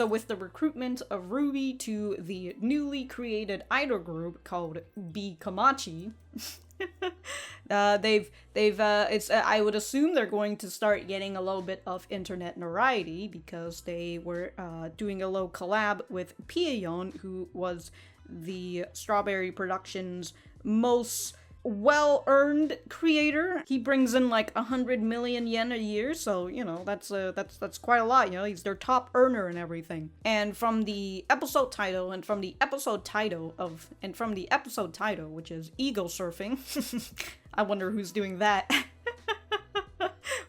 So with the recruitment of Ruby to the newly created idol group called B Kamachi, I would assume they're going to start getting a little bit of internet notoriety because they were doing a little collab with Pieyon, who was the Strawberry Productions most well-earned creator. He brings in like 100 million yen a year, so you know that's quite a lot. You know, he's their top earner and everything. And from the episode title, which is Egosurfing, I wonder who's doing that.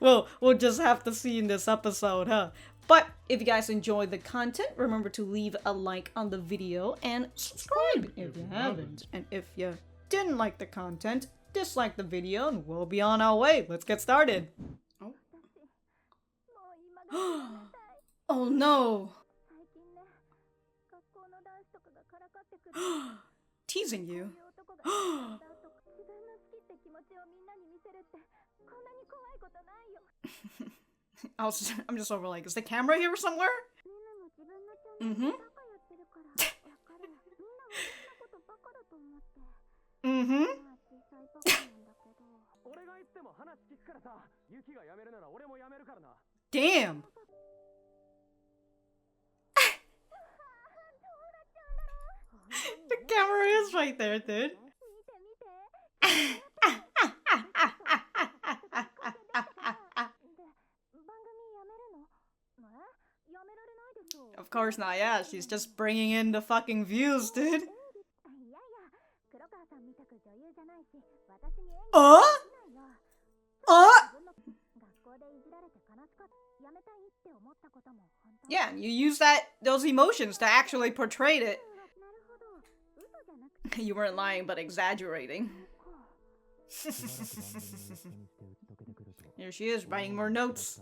Well, we'll just have to see in this episode, huh? But if you guys enjoyed the content, remember to leave a like on the video and subscribe if you haven't. And if you didn't like the content, dislike the video, and we'll be on our way. Let's get started. Oh, oh no. Teasing you. I'm just over like, is the camera here somewhere? Mm-hmm. Mm-hmm. Damn. The camera is right there, dude. Of course not, yeah, she's just bringing in the fucking views, dude. Yeah, you use those emotions to actually portray it. You weren't lying, but exaggerating. Here she is, writing more notes.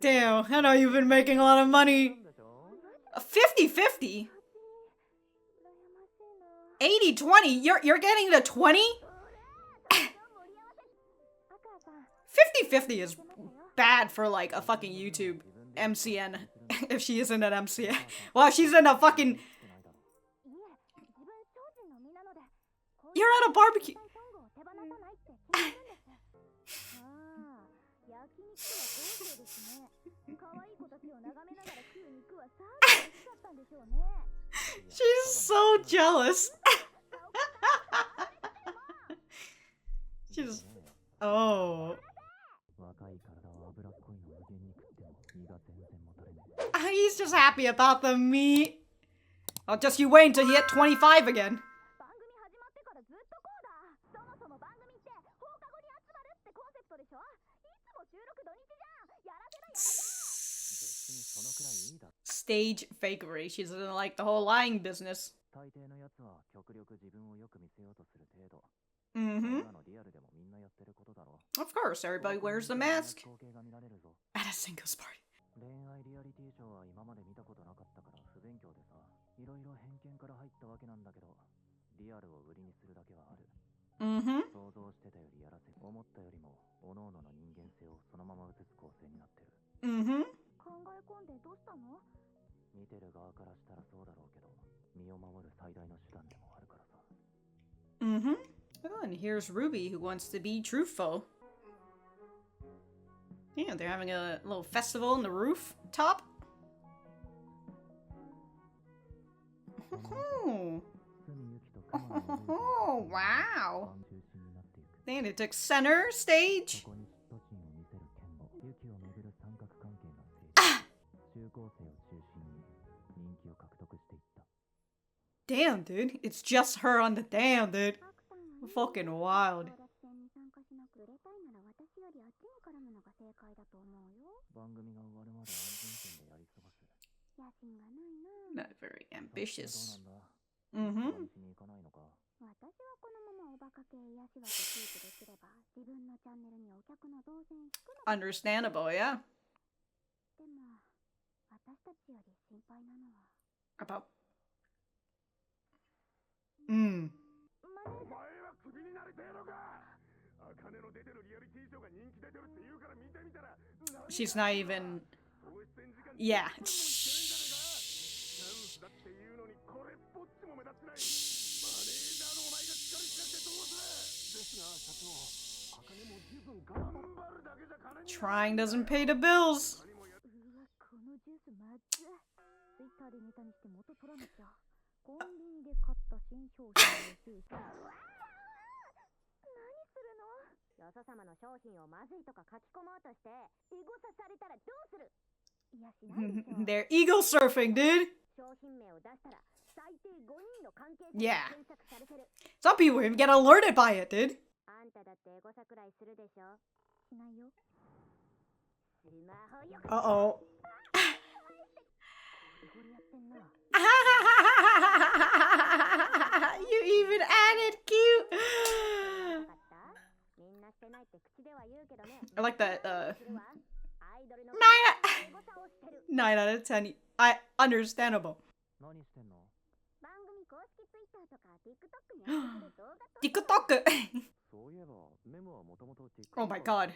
Damn, I know you've been making a lot of money. 50-50? 80-20? You're getting the 20? 50-50 is bad for like a fucking YouTube MCN. If she isn't an MCN. Well, she's in a fucking... You're at a barbecue. She's so jealous. She's... Oh. He's just happy about the meat. Oh, just you wait until you hit 25 again. Stage fakery. She's in like the whole lying business. Mm-hmm. Of course, everybody wears the mask at a singles party. Mm-hmm. Mm-hmm. Mm-hmm. Oh, and here's Ruby, who wants to be truthful. Yeah, they're having a little festival on the rooftop. Oh, wow. And it took center stage. Damn, dude. It's just her on the damn, dude. Fucking wild. Not very ambitious. Mm-hmm. Understandable, yeah. About. Mm. She's not even. Yeah. Trying doesn't pay the bills. They're Egosurfing, dude. Yeah. Some people even get alerted by it, dude. Uh-oh. You even added cute. I like that, 9 out of 10. Understandable. TikTok. Oh my god.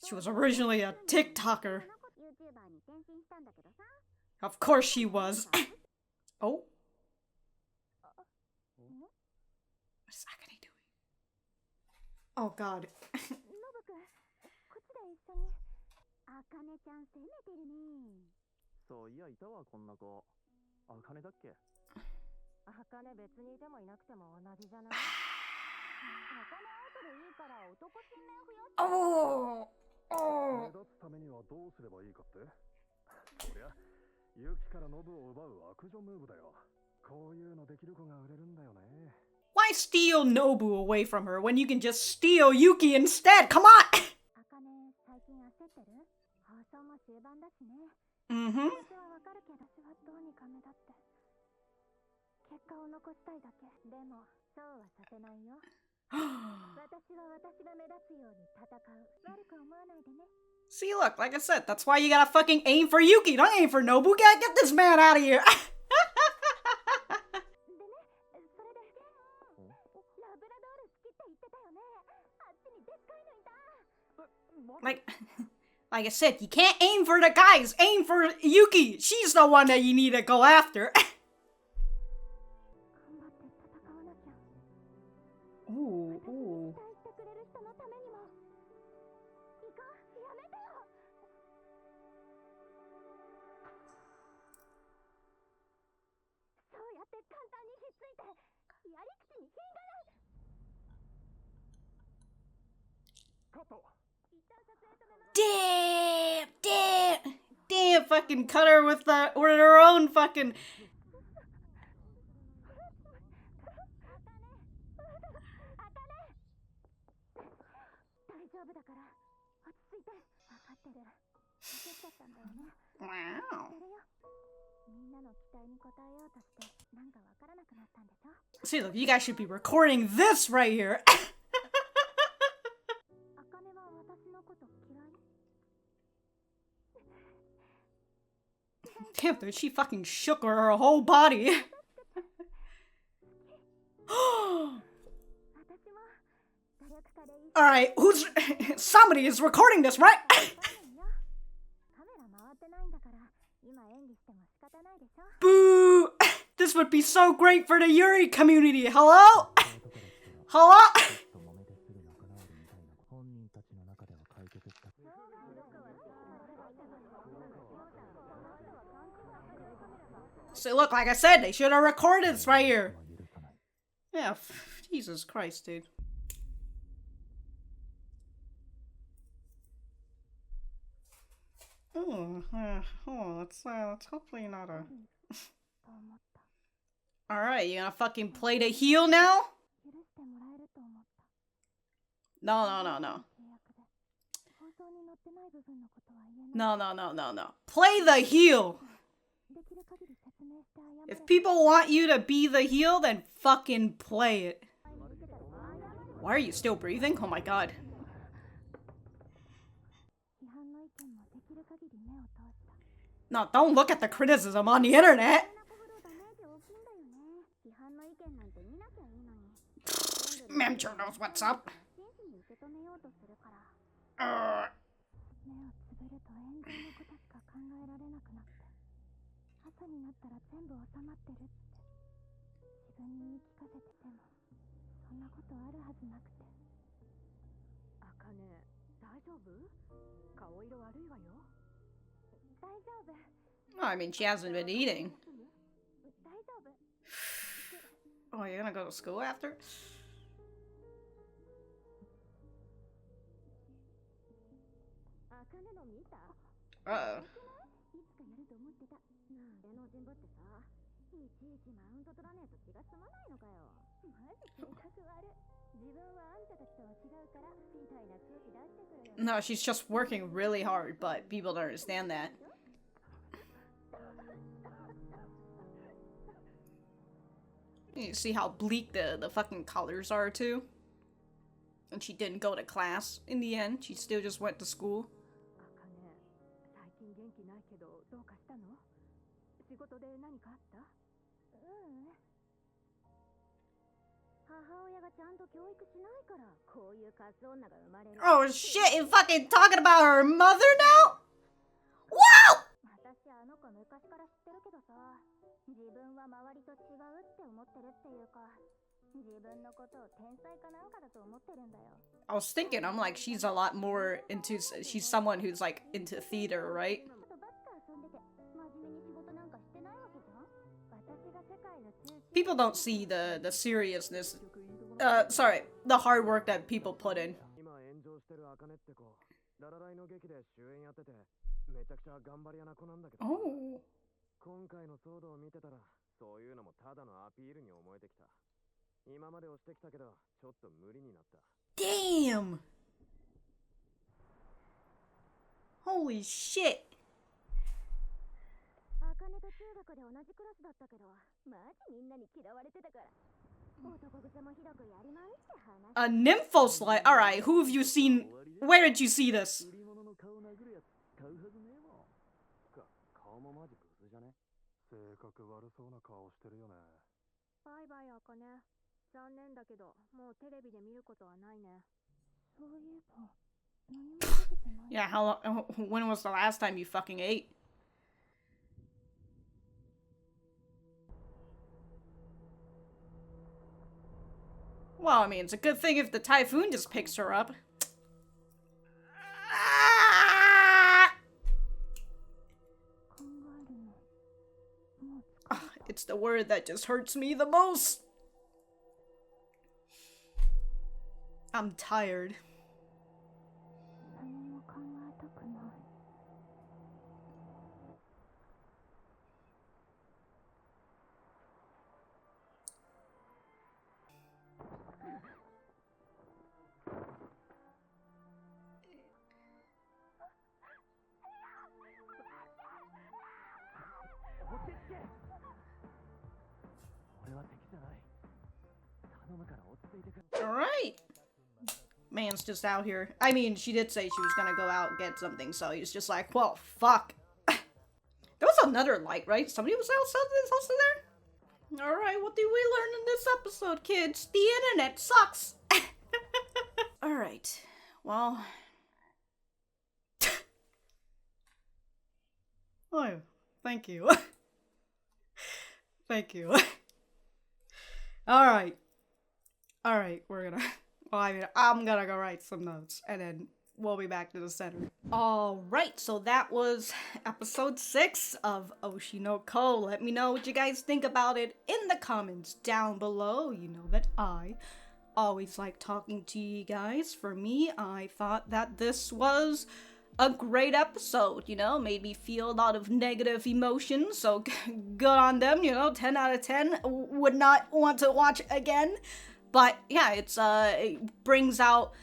She was originally a TikToker. Of course she was. Oh. What is Akane doing? Oh god. Oh. Oh. Why steal Nobu away from her when you can just steal Yuki instead? Come on! Mm-hmm. See, look, like I said, that's why you gotta fucking aim for Yuki. Don't aim for Nobu. Get this man out of here. Like I said, you can't aim for the guys. Aim for Yuki. She's the one that you need to go after. Ooh, ooh. Damn, fucking cut her with her own fucking. Wow. See, look, you guys should be recording this right here. Damn, dude, she fucking shook her whole body. Alright, somebody is recording this, right? Boo! This would be so great for the Yuri community. Hello? Hello? So look, like I said, they should have recorded this right here. Yeah, Jesus Christ, dude. It's hopefully not a... Alright, you gonna fucking play the heel now? No. No. Play the heel! If people want you to be the heel, then fucking play it. Why are you still breathing? Oh my god. No, don't look at the criticism on the internet! Memcher knows what's up. Oh, I mean, she hasn't been eating. Oh, you're gonna go to school after? Uh-oh. No, she's just working really hard, but people don't understand that. You see how bleak the fucking colors are, too? And she didn't go to class in the end. She still just went to school. Oh shit, you fucking talking about her mother now? Wow! I was thinking, I'm like, she's a lot more into, she's someone who's like into theater, right? People don't see the seriousness, sorry, the hard work that people put in. Oh. Damn! Holy shit! A nymphoslide? Alright, who have you seen? Where did you see this? Yeah, how long, when was the last time you fucking ate? Well, I mean, it's a good thing if the typhoon just picks her up. It's the word that just hurts me the most. I'm tired. Alright. Man's just out here. I mean, she did say she was gonna go out and get something, so he's just like, well, fuck. There was another light, right? Somebody was outside there? Alright, what did we learn in this episode, kids? The internet sucks! Alright, well... Oh, thank you. Thank you. Alright. Alright, we're gonna... Well, I mean, I'm gonna go write some notes, and then we'll be back to the center. Alright, so that was episode 6 of Oshi no Ko. Let me know what you guys think about it in the comments down below. You know that I always like talking to you guys. For me, I thought that this was a great episode, you know, made me feel a lot of negative emotions, so good on them, you know, 10 out of 10, would not want to watch again. But yeah, it brings out,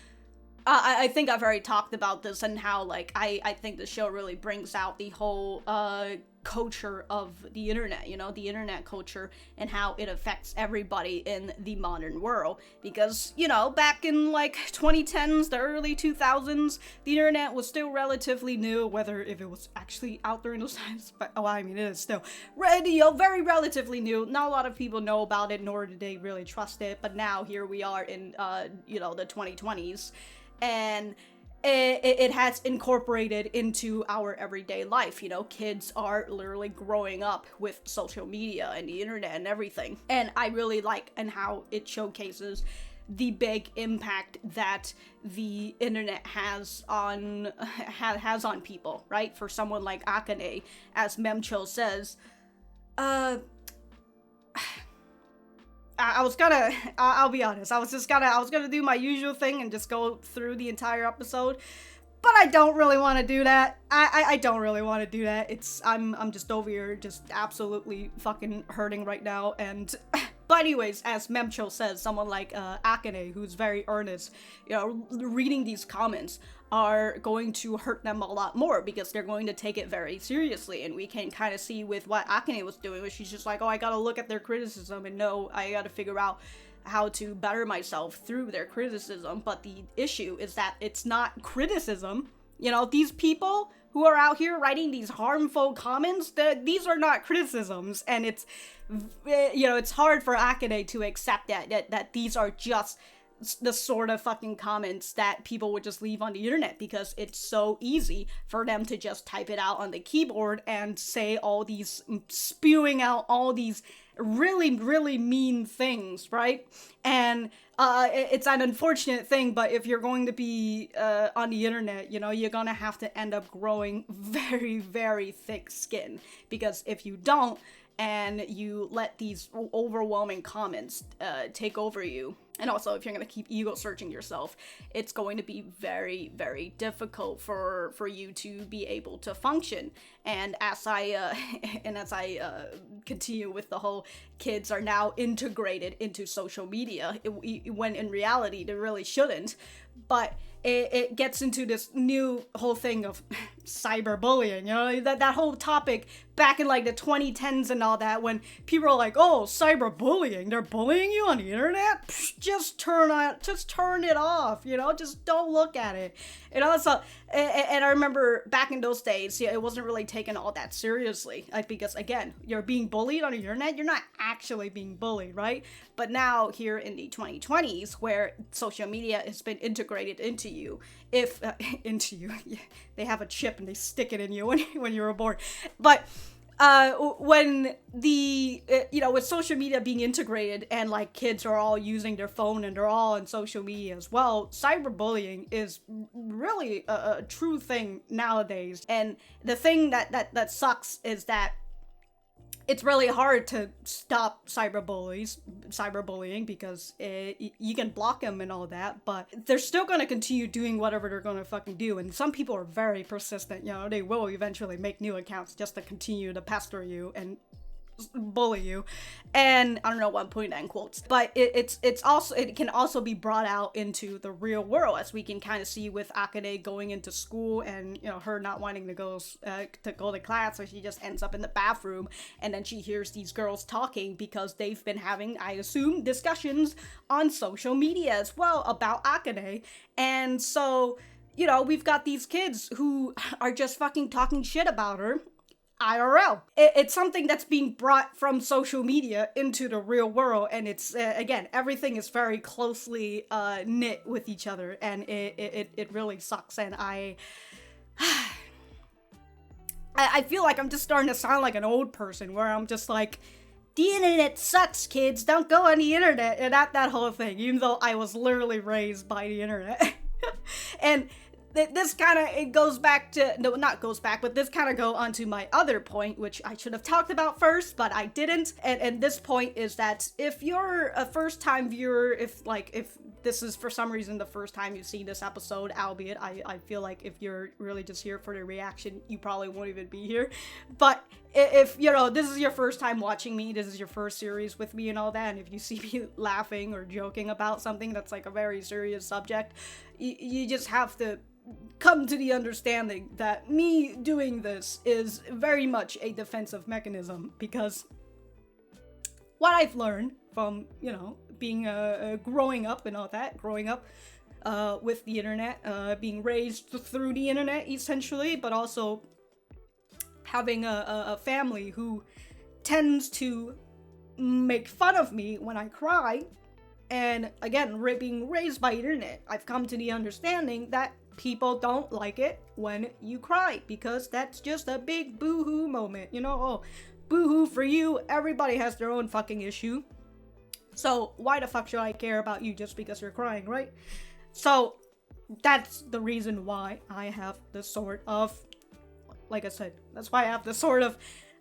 I think I've already talked about this and how, like, I think the show really brings out the whole, culture of the internet, you know, the internet culture and how it affects everybody in the modern world. Because, you know, back in like 2010s, the early 2000s, the internet was still relatively new, whether if it was actually out there in those times, but well, I mean, it is still, you know, very relatively new. Not a lot of people know about it, nor do they really trust it, but now here we are in, you know, the 2020s, and it has incorporated into our everyday life. You know, kids are literally growing up with social media and the internet and everything. And I really like and how it showcases the big impact that the internet has on people, right? For someone like Akane, as Memcho says, I'll be honest, I was gonna do my usual thing and just go through the entire episode, but I don't really want to do that. I don't really want to do that. I'm just over here just absolutely fucking hurting right now, and but anyways, as Memcho says, someone like Akane, who's very earnest, you know, reading these comments are going to hurt them a lot more because they're going to take it very seriously. And we can kind of see with what Akane was doing, where she's just like, oh, I gotta look at their criticism and know I gotta figure out how to better myself through their criticism. But the issue is that it's not criticism. You know, these people who are out here writing these harmful comments, these are not criticisms. And it's, you know, it's hard for Akane to accept that these are just the sort of fucking comments that people would just leave on the internet, because it's so easy for them to just type it out on the keyboard and say all these, spewing out all these really, really mean things, right? And it's an unfortunate thing, but if you're going to be on the internet, you know, you're gonna have to end up growing very, very thick skin, because if you don't, and you let these overwhelming comments take over you, and also if you're going to keep ego searching yourself, it's going to be very, very difficult for you to be able to function. And as I continue with the whole kids are now integrated into social media, when in reality they really shouldn't, but it gets into this new whole thing of cyberbullying, you know, that whole topic back in like the 2010s and all that, when people are like, oh, cyberbullying, they're bullying you on the internet? Psh, just turn it off, you know, just don't look at it. And also, and I remember back in those days, yeah, it wasn't really taken all that seriously, like, because again, you're being bullied on the internet, you're not actually being bullied, right? But now here in the 2020s, where social media has been integrated into you, into you, yeah, they have a chip and they stick it in you when you were born, but when the, you know, with social media being integrated and like kids are all using their phone and they're all on social media as well, cyberbullying is really a true thing nowadays. And the thing that sucks is that it's really hard to stop cyberbullying, because you can block them and all that, but they're still going to continue doing whatever they're going to fucking do. And some people are very persistent, you know, they will eventually make new accounts just to continue to pester you and bully you. And I don't know why I'm putting that in quotes, but it can also be brought out into the real world, as we can kind of see with Akane going into school and, you know, her not wanting to go to class, so she just ends up in the bathroom, and then she hears these girls talking because they've been having, I assume, discussions on social media as well about Akane. And so, you know, we've got these kids who are just fucking talking shit about her IRL. It's something that's being brought from social media into the real world, and it's again, everything is very closely knit with each other, and it really sucks. And I feel like I'm just starting to sound like an old person, where I'm just like, the internet sucks, kids, don't go on the internet, and that whole thing, even though I was literally raised by the internet. And this kind of, it goes back to, no, not goes back, but this kind of go onto my other point, which I should have talked about first, but I didn't. And this point is that if you're a first-time viewer, if this is for some reason the first time you've seen this episode, albeit I feel like if you're really just here for the reaction, you probably won't even be here. But if, you know, this is your first time watching me, this is your first series with me and all that, and if you see me laughing or joking about something that's like a very serious subject, you just have to come to the understanding that me doing this is very much a defensive mechanism, because what I've learned from, you know, being growing up and all that, growing up with the internet, being raised through the internet essentially, but also having a family who tends to make fun of me when I cry, and again, being raised by internet, I've come to the understanding that people don't like it when you cry, because that's just a big boo-hoo moment, you know? Oh, boo-hoo for you, everybody has their own fucking issue. So why the fuck should I care about you just because you're crying, right? So that's the reason why I have the sort of, like I said, that's why I have the sort of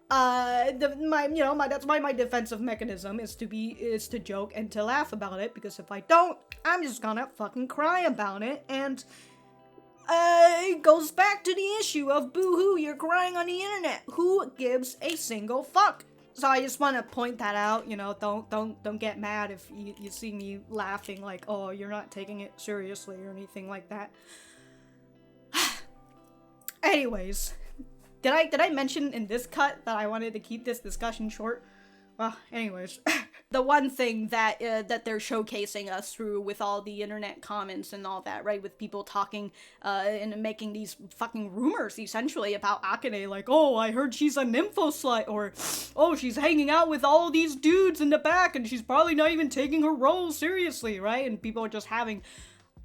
that's why my defensive mechanism is to joke and to laugh about it, because if I don't, I'm just gonna fucking cry about it, and it goes back to the issue of boo-hoo, you're crying on the internet. Who gives a single fuck? So I just want to point that out, you know, don't get mad if you see me laughing like, oh, you're not taking it seriously or anything like that. Anyways, did I mention in this cut that I wanted to keep this discussion short? Well, anyways, the one thing that that they're showcasing us through with all the internet comments and all that, right, with people talking and making these fucking rumors essentially about Akane, like, oh, I heard she's a nympho slut, or oh, she's hanging out with all these dudes in the back and she's probably not even taking her role seriously, right? And people are just having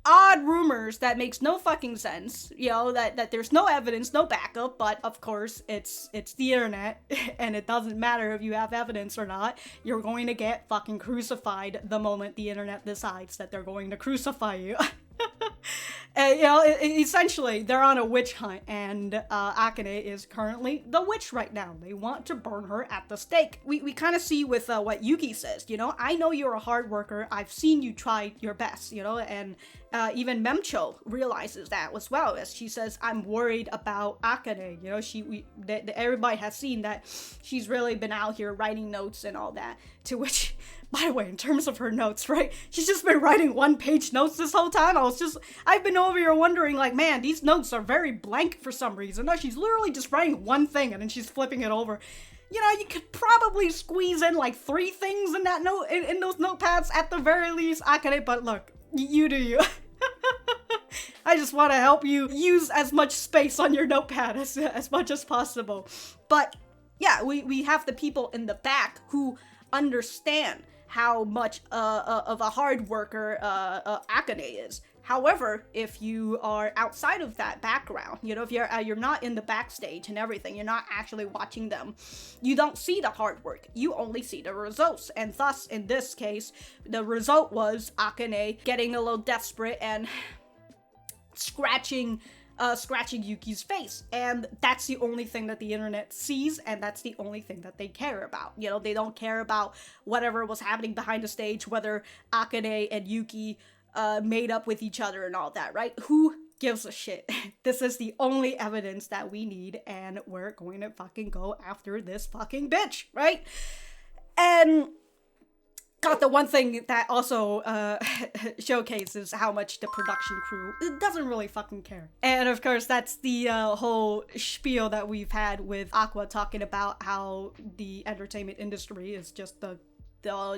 odd rumors that makes no fucking sense, you know, that there's no evidence, no backup, but of course it's the internet, and it doesn't matter if you have evidence or not, you're going to get fucking crucified the moment the internet decides that they're going to crucify you. And, you know, essentially, they're on a witch hunt, and Akane is currently the witch right now. They want to burn her at the stake. We kind of see with what Yuki says, you know, I know you're a hard worker, I've seen you try your best, you know, and even Memcho realizes that as well, as she says, I'm worried about Akane, you know, everybody has seen that she's really been out here writing notes and all that, to which, by the way, in terms of her notes, right, she's just been writing one-page notes this whole time. I've been over here wondering, like, man, these notes are very blank for some reason. No, she's literally just writing one thing and then she's flipping it over. You know, you could probably squeeze in like 3 things in that note, in those notepads at the very least, Akane, but look, you do you. I just want to help you use as much space on your notepad as much as possible. But yeah, we have the people in the back who understand how much of a hard worker Akane is. However, if you are outside of that background, you know, if you're not in the backstage and everything, you're not actually watching them, you don't see the hard work. You only see the results. And thus, in this case, the result was Akane getting a little desperate and scratching Yuki's face, and that's the only thing that the internet sees, and that's the only thing that they care about. You know, they don't care about whatever was happening behind the stage, whether Akane and Yuki made up with each other and all that, right? Who gives a shit? This is the only evidence that we need, and we're going to fucking go after this fucking bitch, right? And God, the one thing that also showcases how much the production crew doesn't really fucking care. And of course, that's the whole spiel that we've had with Aqua talking about how the entertainment industry is just the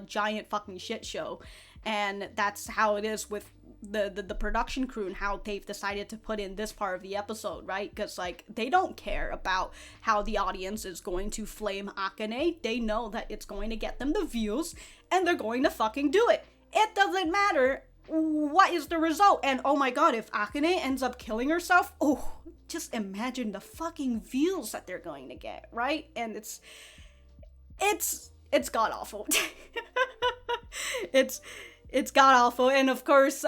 giant fucking shit show. And that's how it is with the production crew and how they've decided to put in this part of the episode, right? Because, like, they don't care about how the audience is going to flame Akane. They know that it's going to get them the views, and they're going to fucking do it. It doesn't matter what is the result. And oh my god, if Akane ends up killing herself, oh, just imagine the fucking views that they're going to get, right? And it's god-awful. It's god-awful. And of course,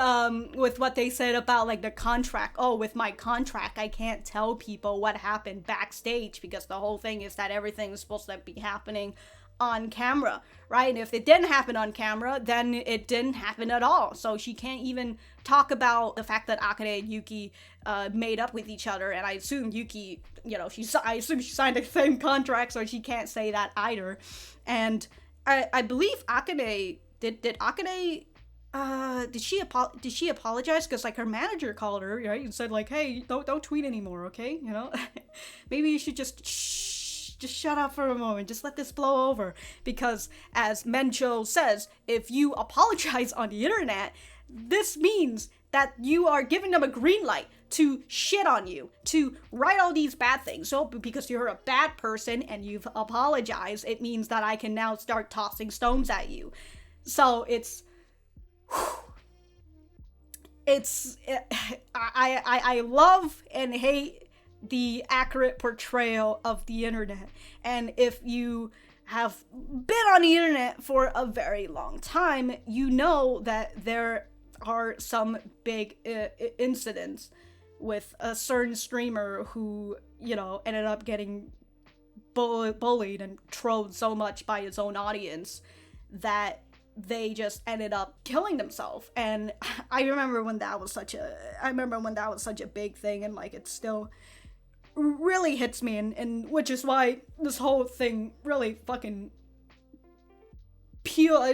with what they said about, like, the contract, oh, with my contract, I can't tell people what happened backstage, because the whole thing is that everything is supposed to be happening on camera, right? And if it didn't happen on camera, then it didn't happen at all. So she can't even talk about the fact that Akane and Yuki made up with each other. And I assume Yuki, I assume she signed the same contract, so she can't say that either. And I believe Akane did Akane. Did she apologize? Because, like, her manager called her, right, and said, like, hey, don't tweet anymore, okay? Maybe you should just shut up for a moment. Just let this blow over. Because, as Mencho says, if you apologize on the internet, this means that you are giving them a green light to shit on you, to write all these bad things. So, because you're a bad person and you've apologized, it means that I can now start tossing stones at you. So, I love and hate the accurate portrayal of the internet. And if you have been on the internet for a very long time, you know that there are some big incidents with a certain streamer who, ended up getting bullied and trolled so much by his own audience that they just ended up killing themselves. And I remember when that was such a big thing, and like it still really hits me, and which is why this whole thing really fucking peels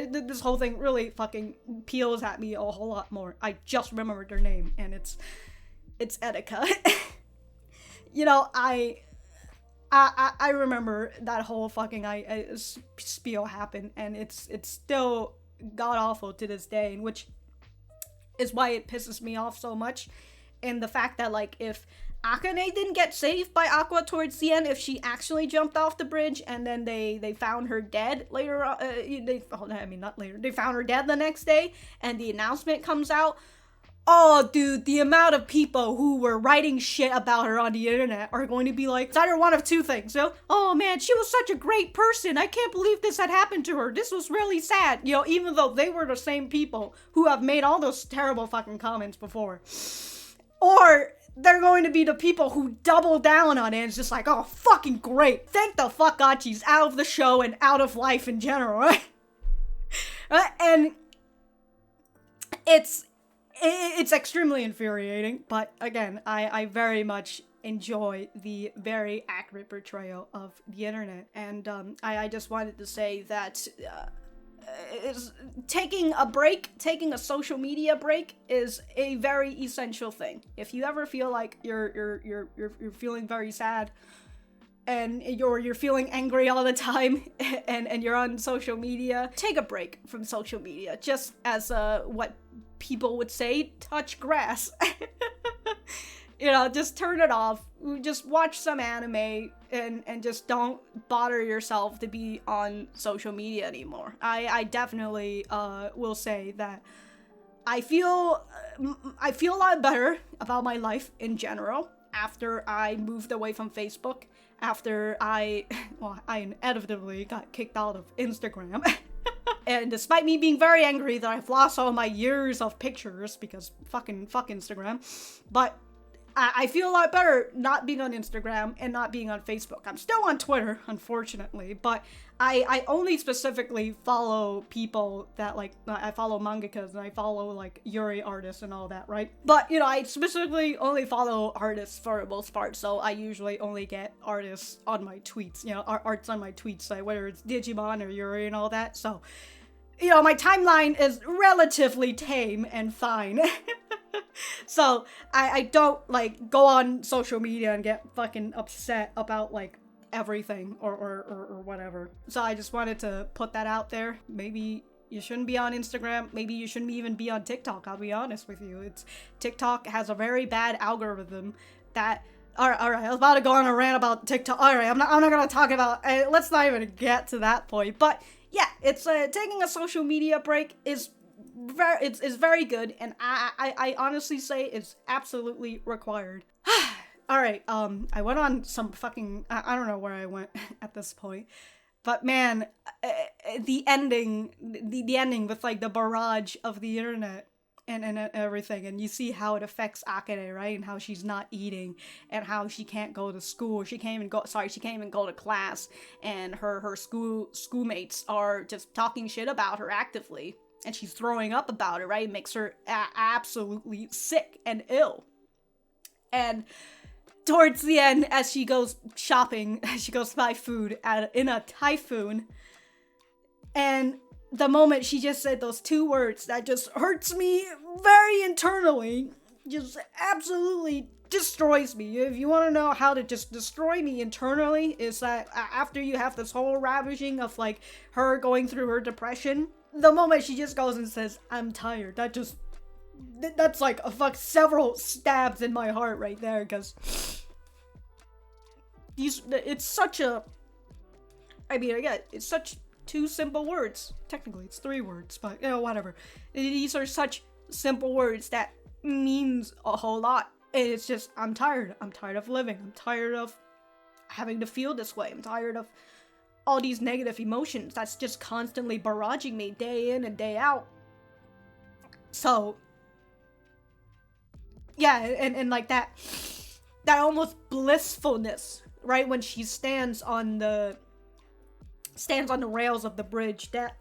at me a whole lot more. I just remembered their name, and it's Etika. I remember that whole fucking spiel happened, and it's still god awful to this day, and which is why it pisses me off so much. And the fact that, like, if Akane didn't get saved by Aqua towards the end, if she actually jumped off the bridge and then they found her dead later on, they found her dead the next day, and the announcement comes out. Oh, dude, the amount of people who were writing shit about her on the internet are going to be like, it's either one of two things, oh man, she was such a great person, I can't believe this had happened to her, this was really sad, even though they were the same people who have made all those terrible fucking comments before. Or they're going to be the people who double down on it, and it's just like, oh, fucking great, thank the fuck God she's out of the show and out of life in general, right? And it's extremely infuriating, but again, I very much enjoy the very accurate portrayal of the internet, and I just wanted to say that taking a social media break is a very essential thing. If you ever feel like you're feeling very sad, and you're feeling angry all the time, and you're on social media, take a break from social media, just as what people would say, touch grass. Just turn it off, just watch some anime, and just don't bother yourself to be on social media anymore. I definitely will say that I feel a lot better about my life in general after I moved away from Facebook, after I inevitably got kicked out of Instagram. And despite me being very angry that I've lost all my years of pictures because fuck Instagram, but I feel a lot better not being on Instagram and not being on Facebook. I'm still on Twitter, unfortunately, but I only specifically follow people that, like, I follow mangakas and I follow, like, YURI artists and all that, right? But, I specifically only follow artists for the most part, so I usually only get artists on my tweets, arts on my tweets, like, whether it's Digimon or YURI and all that, so, my timeline is relatively tame and fine. So, I don't, like, go on social media and get fucking upset about, like, everything or whatever. So I just wanted to put that out there. Maybe you shouldn't be on Instagram. Maybe you shouldn't even be on TikTok, I'll be honest with you. TikTok has a very bad algorithm that... Alright, I was about to go on a rant about TikTok. Alright, I'm not gonna talk about... let's not even get to that point. But, yeah, it's taking a social media break is very good, and I honestly say it's absolutely required. Alright, I went on some fucking... I don't know where I went at this point. But man, the ending with, like, the barrage of the internet and everything, and you see how it affects Akane, right? And how she's not eating, and how she can't go to school. She can't even go to class, and her schoolmates are just talking shit about her actively, and she's throwing up about it, right? It makes her absolutely sick and ill. And towards the end, as she goes shopping, she goes to buy food in a typhoon, and the moment she just said those two words, that just hurts me very internally, just absolutely destroys me. If you want to know how to just destroy me internally, is that after you have this whole ravaging of like her going through her depression, the moment she just goes and says, I'm tired, that's like several stabs in my heart right there, because it's such a, I mean, again, it's such two simple words. Technically, it's 3 words, but whatever. These are such simple words that means a whole lot. And it's just, I'm tired. I'm tired of living. I'm tired of having to feel this way. I'm tired of all these negative emotions that's just constantly barraging me day in and day out. So, yeah, and like that almost blissfulness, right? When she stands on the rails of the bridge, that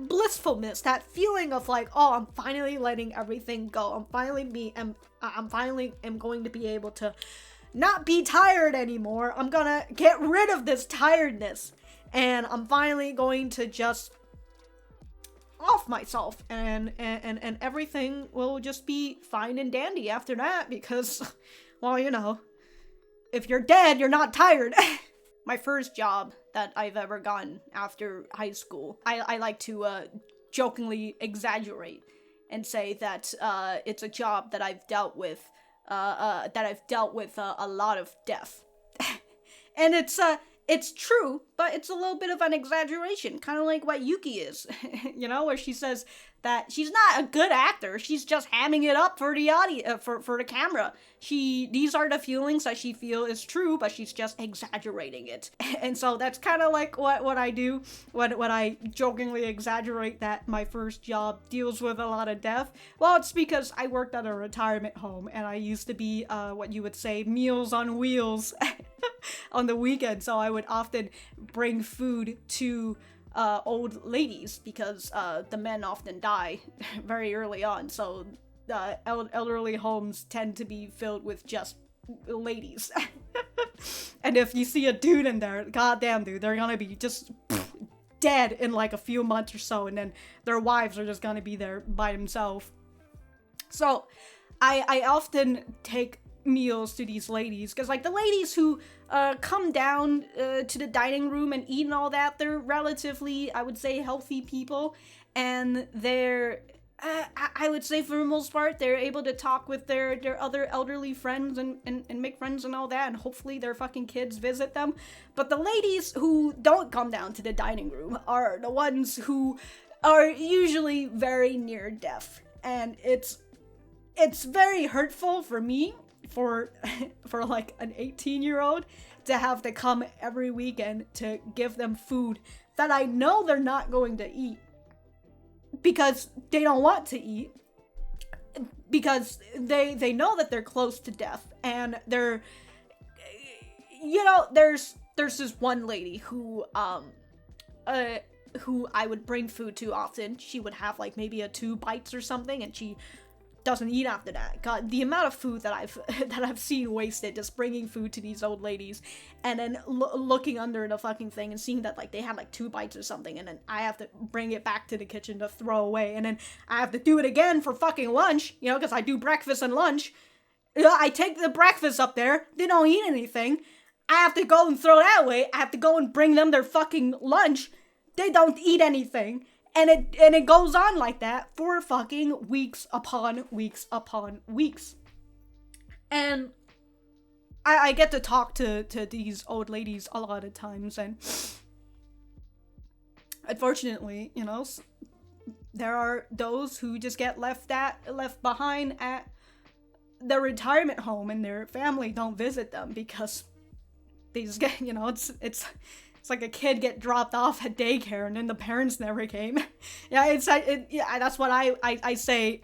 blissfulness, that feeling of like, oh, I'm finally letting everything go. I'm finally am going to be able to not be tired anymore. I'm gonna get rid of this tiredness, and I'm finally going to just off myself, and everything will just be fine and dandy after that, because, well, if you're dead, you're not tired. My first job that I've ever gotten after high school, I like to jokingly exaggerate and say that it's a job that I've dealt with a lot of death. And it's true, but it's a little bit of an exaggeration, kind of like what Yuki is, where she says that she's not a good actor, she's just hamming it up for the audio, for the camera. These are the feelings that she feels is true, but she's just exaggerating it. And so that's kind of like what I do when I jokingly exaggerate that my first job deals with a lot of death. Well, it's because I worked at a retirement home, and I used to be what you would say Meals on Wheels on the weekend, so I would often bring food to old ladies, because the men often die very early on, so elderly homes tend to be filled with just ladies. And if you see a dude in there, goddamn dude, they're gonna be just dead in like a few months or so, and then their wives are just gonna be there by themselves. So I often take meals to these ladies, because like the ladies who come down to the dining room and eat and all that, they're relatively, I would say, healthy people, and they're I would say for the most part they're able to talk with their other elderly friends and make friends and all that, and hopefully their fucking kids visit them. But the ladies who don't come down to the dining room are the ones who are usually very near death, and it's very hurtful for me, for like an 18-year-old, to have to come every weekend to give them food that I know they're not going to eat, because they don't want to eat, because they know that they're close to death, and they're, there's this one lady who I would bring food to often. She would have like maybe 2 bites or something, and she doesn't eat after that. God, the amount of food that I've seen wasted just bringing food to these old ladies, and then looking under the fucking thing and seeing that like they had like 2 bites or something, and then I have to bring it back to the kitchen to throw away, and then I have to do it again for fucking lunch, because I do breakfast and lunch. I take the breakfast up there, they don't eat anything, I have to go and throw that away, I have to go and bring them their fucking lunch, they don't eat anything. And it goes on like that for fucking weeks upon weeks upon weeks. And I get to talk to these old ladies a lot of times, and unfortunately, there are those who just get left behind at the retirement home, and their family don't visit them because they just get, it's It's like a kid get dropped off at daycare and then the parents never came. Yeah, that's what I say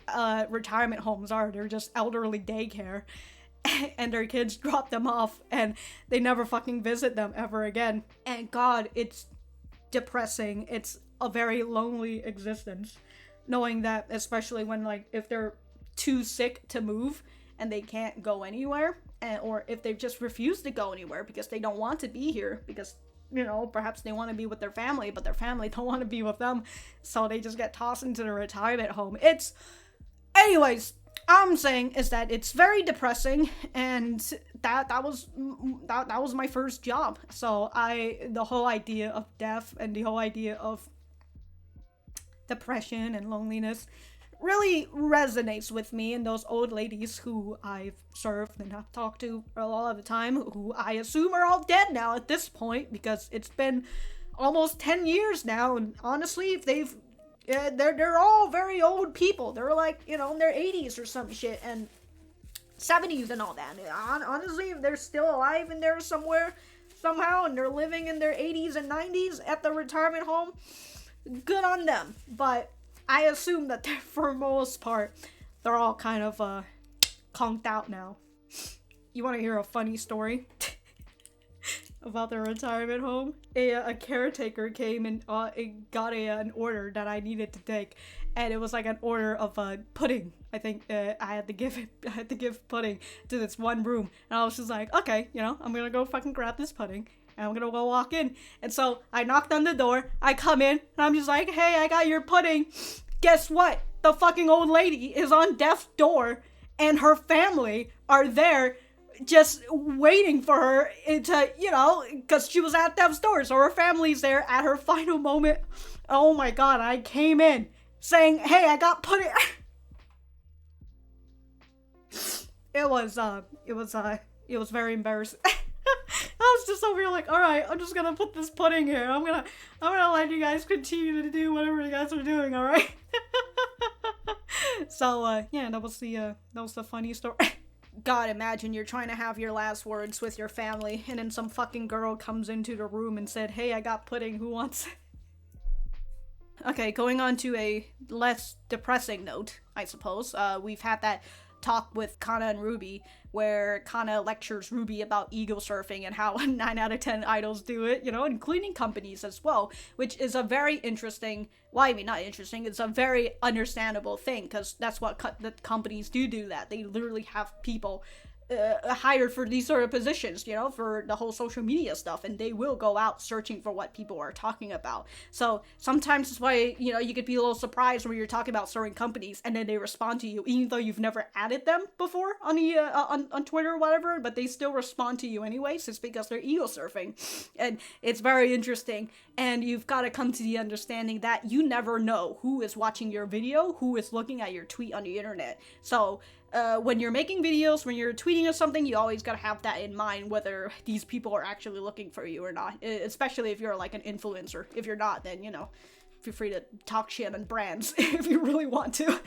retirement homes are. They're just elderly daycare. And their kids drop them off and they never fucking visit them ever again. And God, it's depressing. It's a very lonely existence. Knowing that, especially when, like, if they're too sick to move and they can't go anywhere, or if they've just refused to go anywhere because they don't want to be here, because, you know, perhaps they want to be with their family, but their family don't want to be with them, so they just get tossed into the retirement home. Anyways, I'm saying is that it's very depressing, and that was my first job. So the whole idea of death and the whole idea of depression and loneliness really resonates with me and those old ladies who I've served and have talked to a lot of the time, who I assume are all dead now at this point, because it's been almost 10 years now, and honestly, if they're all very old people. They're like, you know, in their 80s or some shit, and 70s and all that. Honestly, if they're still alive in there somewhere, somehow, and they're living in their 80s and 90s at the retirement home, good on them. But I assume that for most part, they're all kind of conked out now. You want to hear a funny story? About the retirement home? A caretaker came and got an order that I needed to take, and it was like an order of pudding. I think I had to give pudding to this one room, and I was just like, okay, you know, I'm gonna go fucking grab this pudding, and I'm gonna go walk in. And so I knocked on the door, I come in, and I'm just like, hey, I got your pudding. Guess what? The fucking old lady is on death's door, and her family are there just waiting for her to, you know, because she was at death's door, so her family's there at her final moment. Oh my God, I came in saying, hey, I got pudding. It was very embarrassing. I was just over here like, all right, I'm just gonna put this pudding here. I'm gonna let you guys continue to do whatever you guys are doing, all right? So yeah, that was the funny story. God, imagine you're trying to have your last words with your family, and then some fucking girl comes into the room and said, hey, I got pudding, who wants it? Okay, going on to a less depressing note, I suppose. We've had that talk with Kana and Ruby, where Kana lectures Ruby about ego surfing and how 9 out of 10 idols do it, you know, including companies as well, which is a very interesting, well, I mean, not interesting, it's a very understandable thing, because that's what the companies do that. They literally have people hired for these sort of positions, you know, for the whole social media stuff, and they will go out searching for what people are talking about. So sometimes it's why, you know, you could be a little surprised when you're talking about certain companies and then they respond to you, even though you've never added them before on the on Twitter or whatever, but they still respond to you anyways. It's because they're ego surfing, and it's very interesting. And you've got to come to the understanding that you never know who is watching your video, who is looking at your tweet on the internet. So when you're making videos, when you're tweeting or something, you always gotta have that in mind, whether these people are actually looking for you or not, especially if you're like an influencer. If you're not, then, you know, feel free to talk shit on brands if you really want to.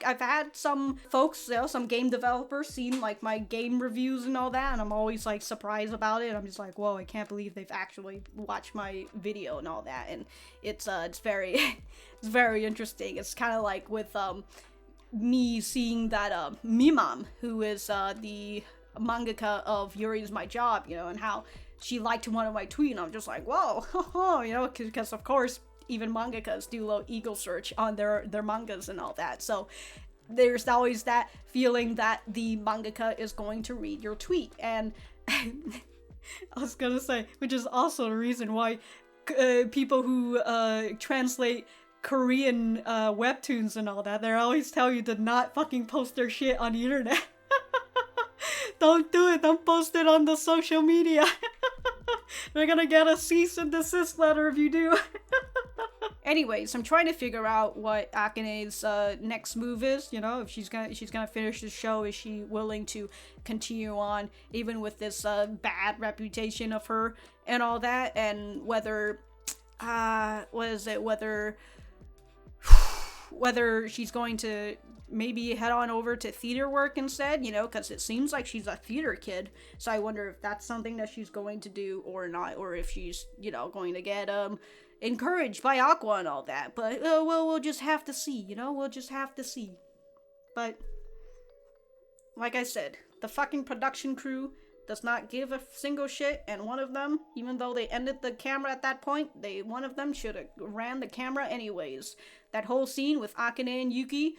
I've had some folks, you know, some game developers seen like my game reviews and all that, and I'm always like surprised about it. I'm just like, whoa, I can't believe they've actually watched my video and all that. And it's very it's very interesting. It's kind of like with me seeing that Mimam, who is the mangaka of Yuri's My Job, you know, and how she liked one of my tweets, and I'm just like, whoa, you know, because of course even mangakas do low ego search on their mangas and all that. So there's always that feeling that the mangaka is going to read your tweet. And I was gonna say, which is also the reason why people who translate Korean webtoons and all that, they always tell you to not fucking post their shit on the internet. Don't do it. Don't post it on the social media. They're gonna get a cease and desist letter if you do. Anyways, I'm trying to figure out what Akane's next move is. You know, if she's gonna finish the show, is she willing to continue on even with this bad reputation of her and all that, and whether whether she's going to maybe head on over to theater work instead, you know, because it seems like she's a theater kid. So I wonder if that's something that she's going to do or not, or if she's, you know, going to get encouraged by Aqua and all that. But we'll just have to see, you know, we'll just have to see. But like I said, the fucking production crew does not give a single shit, and one of them, even though they ended the camera at that point, one of them should have ran the camera anyways. That whole scene with Akane and Yuki,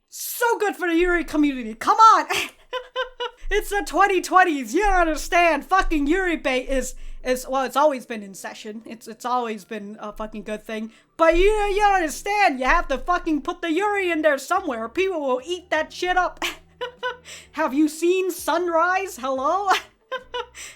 so good for the Yuri community. Come on! It's the 2020s. You don't understand. Fucking Yuri bait is well, it's always been in session. It's always been a fucking good thing. But you don't understand. You have to fucking put the Yuri in there somewhere, or people will eat that shit up. Have you seen Sunrise? Hello?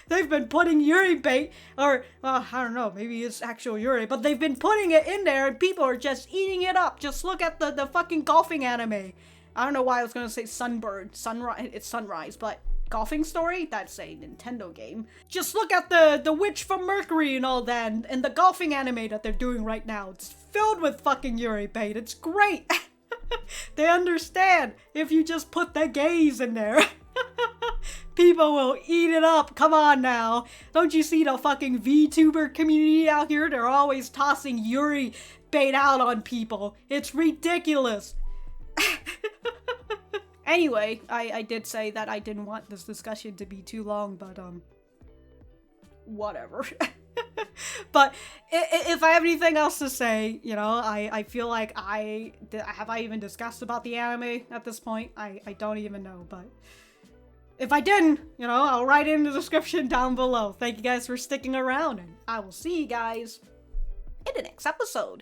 They've been putting Yuri bait, or, well, I don't know, maybe it's actual Yuri, but they've been putting it in there and people are just eating it up. Just look at the fucking golfing anime. I don't know why I was gonna say Sunbird. Sunrise, it's Sunrise, but Golfing Story? That's a Nintendo game. Just look at the Witch from Mercury and all that, and the golfing anime that they're doing right now. It's filled with fucking Yuri bait. It's great. They understand if you just put the gays in there. People will eat it up. Come on now. Don't you see the fucking VTuber community out here? They're always tossing Yuri bait out on people. It's ridiculous. Anyway, I did say that I didn't want this discussion to be too long, but whatever. But if I have anything else to say, you know, I feel like have I even discussed about the anime at this point? I don't even know, but if I didn't, you know, I'll write it in the description down below. Thank you guys for sticking around, and I will see you guys in the next episode.